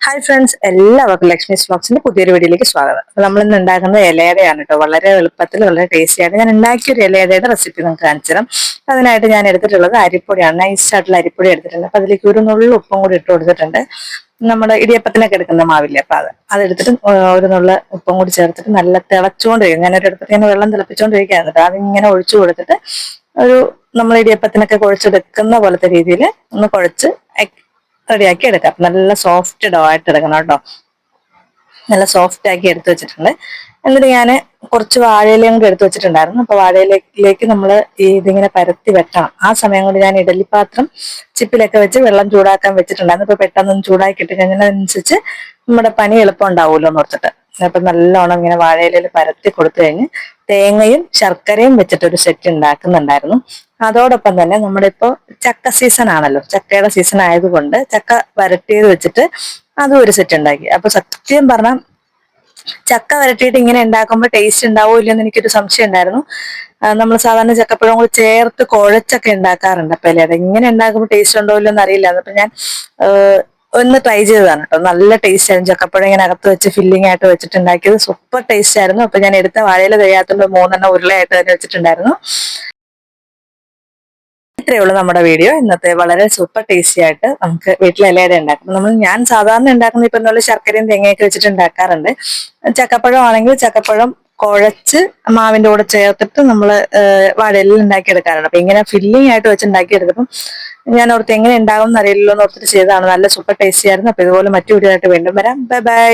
Hi friends, എല്ലാവർക്കും ലക്ഷ്മീസ് വ്ലോഗ്സിന്റെ പുതിയൊരു വീഡിയോയിലേക്ക് സ്വാഗതം. അപ്പോൾ നമ്മൾ ഇന്ന് ഉണ്ടാക്കുന്നത് ഇലയടയാണ് കേട്ടോ. വളരെ എളുപ്പത്തിൽ വളരെ ടേസ്റ്റി ആയിട്ട് ഞാൻ ഉണ്ടാക്കിയ ഒരു ഇലയടയുടെ റെസിപ്പി നിങ്ങൾക്ക് കാണിച്ചു തരാം. അതിനായിട്ട് ഞാൻ എടുത്തിട്ടുള്ളത് അരിപ്പൊടിയാണ്. നൈസ് ആയിട്ടുള്ള അരിപ്പൊടി എടുത്തിട്ടുണ്ട്. അപ്പൊ അതിലേക്ക് ഒരു നുള്ളു ഉപ്പും കൂടി ഇട്ട് കൊടുത്തിട്ടുണ്ട്. നമ്മുടെ ഇടിയപ്പത്തിനൊക്കെ എടുക്കുന്ന മാവില്ലേ, അപ്പൊ അതെടുത്തിട്ട് ഒരു നുള്ള ഉപ്പും കൂടി ചേർത്തിട്ട് നല്ല തിളച്ചുകൊണ്ടിരിക്കും. ഞാനൊരു അടുപ്പത്ത് ഇങ്ങനെ വെള്ളം തിളപ്പിച്ചുകൊണ്ടിരിക്കുകയാണ്. അതിങ്ങനെ ഒഴിച്ചു കൊടുത്തിട്ട് ഒരു നമ്മൾ ഇടിയപ്പത്തിനൊക്കെ കുഴച്ചെടുക്കുന്ന പോലത്തെ രീതിയിൽ ഒന്ന് കുഴച്ച് റെഡിയാക്കി എടുക്കാം. നല്ല സോഫ്റ്റ് ഡോ ആയിട്ട് എടുക്കണം കേട്ടോ. നല്ല സോഫ്റ്റ് ആക്കി എടുത്തു വെച്ചിട്ടുണ്ട്. എന്നിട്ട് ഞാൻ കുറച്ച് വാഴയിലയും കൂടി എടുത്തു വെച്ചിട്ടുണ്ടായിരുന്നു. അപ്പൊ വാഴയിലേക്ക് നമ്മൾ ഇതിങ്ങനെ പരത്തി വെക്കണം. ആ സമയം കൊണ്ട് ഞാൻ ഇഡലിപ്പാത്രം ചിപ്പിലൊക്കെ വെച്ച് വെള്ളം ചൂടാക്കാൻ വെച്ചിട്ടുണ്ടായിരുന്നു. ഇപ്പൊ പെട്ടെന്ന് ചൂടാക്കി കിട്ടിക്കഴിഞ്ഞതിനനുസരിച്ച് നമ്മുടെ പണി എളുപ്പം ഉണ്ടാവുമല്ലോ എന്ന് ഓർത്തിട്ട് അപ്പൊ നല്ലോണം ഇങ്ങനെ വാഴയിലയിൽ പരത്തി കൊടുത്തു കഴിഞ്ഞ് തേങ്ങയും ശർക്കരയും വെച്ചിട്ടൊരു സെറ്റ് ഉണ്ടാക്കുന്നുണ്ടായിരുന്നു. അതോടൊപ്പം തന്നെ നമ്മുടെ ഇപ്പോ ചക്ക സീസൺ ആണല്ലോ, ചക്കയുടെ സീസൺ ആയതുകൊണ്ട് ചക്ക വരട്ടിയത് വെച്ചിട്ട് അതും ഒരു സെറ്റ് ഉണ്ടാക്കി. അപ്പൊ സത്യം പറഞ്ഞാൽ ചക്ക വരട്ടിയിട്ട് ഇങ്ങനെ ഉണ്ടാക്കുമ്പോൾ ടേസ്റ്റ് ഉണ്ടാവോ ഇല്ലെന്ന് എനിക്കൊരു സംശയം ഉണ്ടായിരുന്നു. നമ്മൾ സാധാരണ ചക്കപ്പഴം കൂടി ചേർത്ത് കുഴച്ചൊക്കെ ഉണ്ടാക്കാറുണ്ട്. അപ്പൊ അല്ലേ, അതെങ്ങനെ ഉണ്ടാക്കുമ്പോൾ ടേസ്റ്റ് ഉണ്ടോ ഇല്ലെന്ന് അറിയില്ല. അപ്പൊ ഞാൻ ഒന്ന് ട്രൈ ചെയ്തതാണ് കേട്ടോ. നല്ല ടേസ്റ്റ് ആയിരുന്നു. ചക്കപ്പഴം ഇങ്ങനെ അകത്ത് വെച്ച് ഫില്ലിംഗ് ആയിട്ട് വെച്ചിട്ടുണ്ടാക്കിയത് സൂപ്പർ ടേസ്റ്റ് ആയിരുന്നു. അപ്പൊ ഞാൻ എടുത്ത വാഴയില തികയാത്തുള്ള 3 ഉരുളയായിട്ട് തന്നെ വെച്ചിട്ടുണ്ടായിരുന്നു. ഇത്രയേ ഉള്ളൂ നമ്മുടെ വീഡിയോ ഇന്നത്തെ. വളരെ സൂപ്പർ ടേസ്റ്റി ആയിട്ട് നമുക്ക് വീട്ടിൽ ഇലയട ഉണ്ടാക്കും. ഞാൻ സാധാരണ ഉണ്ടാക്കുന്ന ഇപ്പൊ എന്നുള്ള ശർക്കരയും തേങ്ങയൊക്കെ വെച്ചിട്ട് ഉണ്ടാക്കാറുണ്ട്. ചക്കപ്പഴം ആണെങ്കിൽ ചക്കപ്പഴം കുഴച്ച് മാവിന്റെ കൂടെ ചേർത്തിട്ട് നമ്മൾ വാഴയിലിൽ ഉണ്ടാക്കി എടുക്കാറുണ്ട്. അപ്പൊ ഇങ്ങനെ ഫില്ലിംഗ് ആയിട്ട് വെച്ച് ഉണ്ടാക്കി എടുത്തപ്പം ഞാൻ ഓർത്ത് എങ്ങനെ ഉണ്ടാവും എന്നറിയില്ലല്ലോ എന്ന് ഓർത്തിട്ട് ചെയ്തതാണ്. നല്ല സൂപ്പർ ടേസ്റ്റി ആയിരുന്നു. അപ്പൊ ഇതുപോലെ മറ്റു വീഡിയോ ആയിട്ട് വീണ്ടും വരാം. Bye bye.